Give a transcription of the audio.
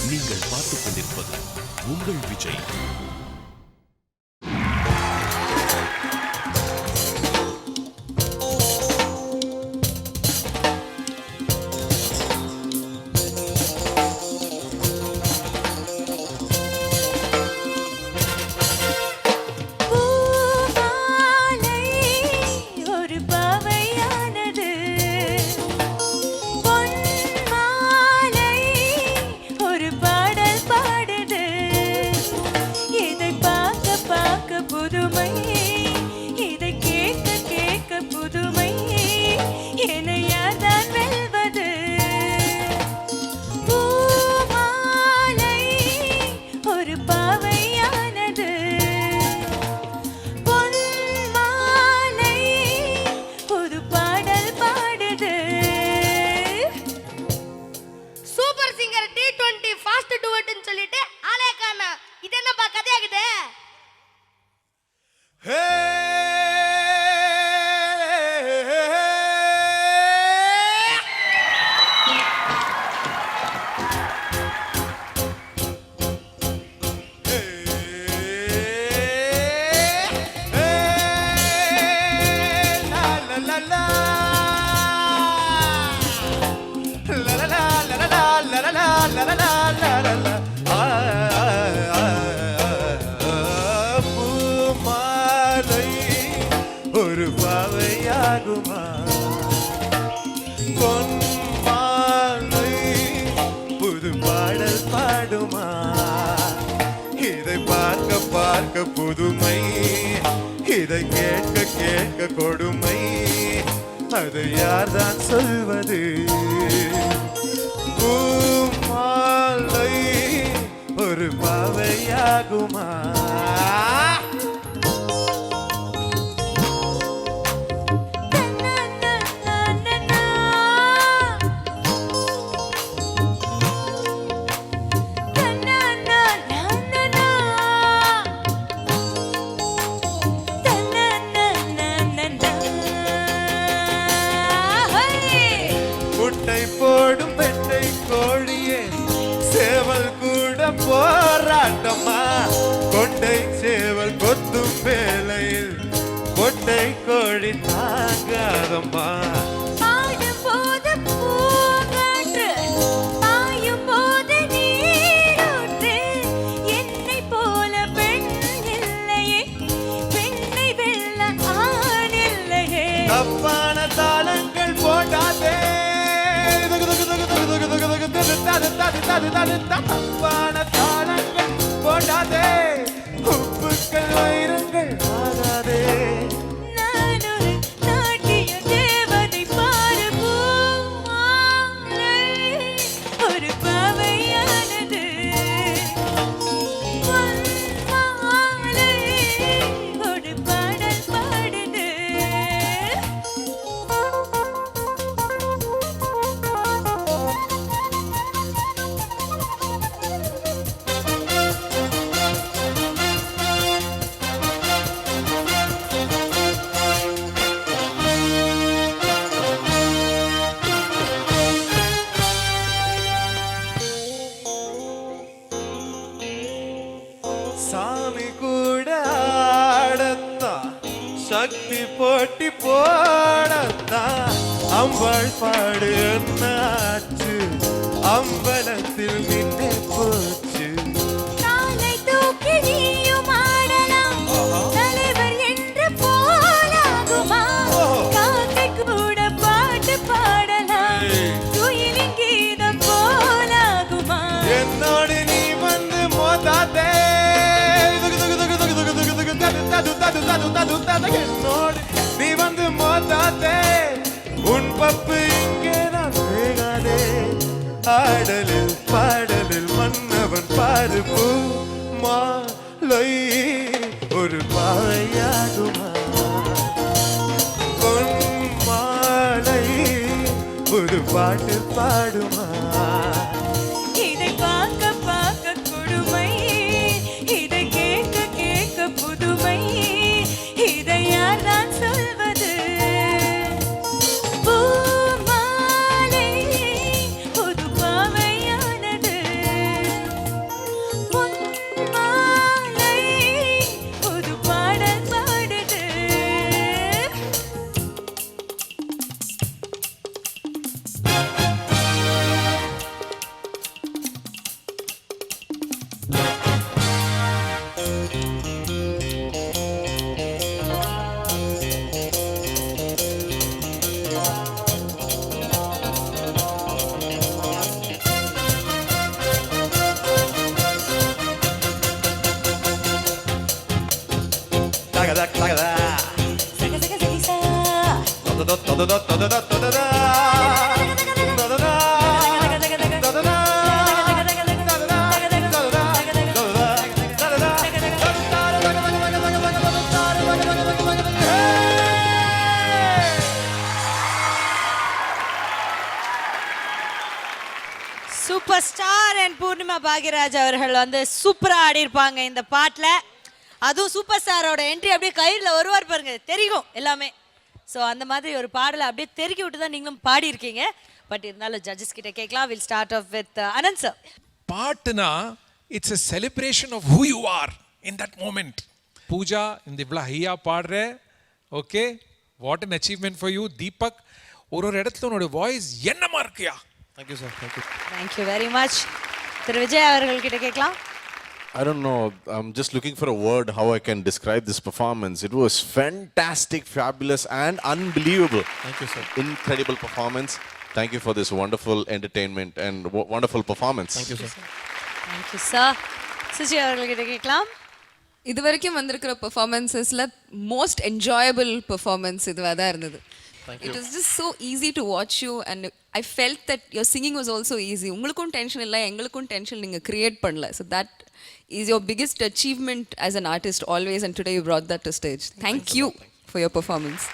நீங்கள் பார்த்துக் கொண்டிருப்பது உங்கள் விஜய். ஒரு பாவையாகுமா பொன்மாலை புது பாடல் பாடுமா இதை பார்க்க பார்க்க புதுமை இதை கேட்க கேட்க கொடுமை அதை யார்தான் சொல்வது பூமாலை ஒரு பாவையாகுமா போடும் பெட்டை கோழியே சேவல் கூட போராட்டமா கொண்டை சேவல் கொத்தும் வேளையில் கொட்டை கோழி தாங்காதம்மா தப்பான தாளங்கள் போடாதே தப்பான தாளங்கள் போடாதே உப்புக்கள் வைரங்கள் ஆகாதே ஒரு பாவையானது ஒரு பாடல் பாடுது சாமி கூட ஆடத்தான் சக்தி போட்டி போடத்தான் அம்பாள் பாடு என்னாச்சு அம்பலத்தில் மின்னே போச்சு காலை தூக்கி நீயும் ஆடலாம் தலைவர் என்று போலாகுமா காக்கை கூட பாட்டு பாடலாம் குயிலின் கீதம் போலாகுமா என்னோடு நீ வந்து மோதாதே என்னோடு நீ வந்து மோதாதே உன் பப்பு இங்கே நான் வேகாதே ஆடலில் பாடலில் மன்னவன் பாரு பூ மாலை ஒரு பாவையாகுமா பொன் மாலை ஒரு பாட்டு பாடுமா இதை பார்க்க பார்க்க கொடுமை இதை கேட்க கேட்க புதுமை இதை யார்தான் சொல்வது பூமாலை புது பாவையானது தததா தததா தததா தததா தததா super star and Poornima Bhagyaraj அவர்கள் வந்து சூப்பரா ஆடி இருப்பாங்க இந்த பாட்டுல. அதுவும் சூப்பர் ஸ்டாரோட என்ட்ரி அப்படியே கையில வருவார் பாருங்க, தெரியும் எல்லாமே. ஸோ அந்த மாதிரி ஒரு பாடலை அப்படியே தெருக்கி விட்டு தான் நீங்களும் பாடி இருக்கீங்க. பட் இருந்தாலும் ஜட்ஜஸ் கிட்ட கேட்கலாம். Will start off with Anand sir. பாட்டுனா it's a celebration of who you are in that moment. Pooja இந்த இவ்வளோ ஹையா பாடுற, okay, what an achievement for you. Deepak ஒரு இடத்துல உன்னோட வாய்ஸ் என்னமா இருக்கியா. Thank you sir. Thank you. Thank you very much. திரு விஜய் அவர்கள் கிட்ட கேட்கலாம். I don't know. I'm just looking for a word how I can describe this performance. It was fantastic, fabulous, and unbelievable. Thank you, sir. Incredible performance. Thank you for this wonderful entertainment and wonderful performance. Thank you, sir. Thank you sir. Suji அவர்கள் கிட்ட கேட்கலாம். இது வரைக்கும் வந்திருக்கிற பெர்ஃபார்மன்ஸஸ்ல most enjoyable performance இதுவாக தான் இருந்தது. It was just so easy to watch you and I felt that your singing was also easy. உங்களுக்கும் டென்ஷன் இல்லை, எங்களுக்கும் டென்ஷன் நீங்கள் கிரியேட் பண்ணல. So that is your biggest achievement as an artist always, and today you brought that to stage. Thank you for your performance.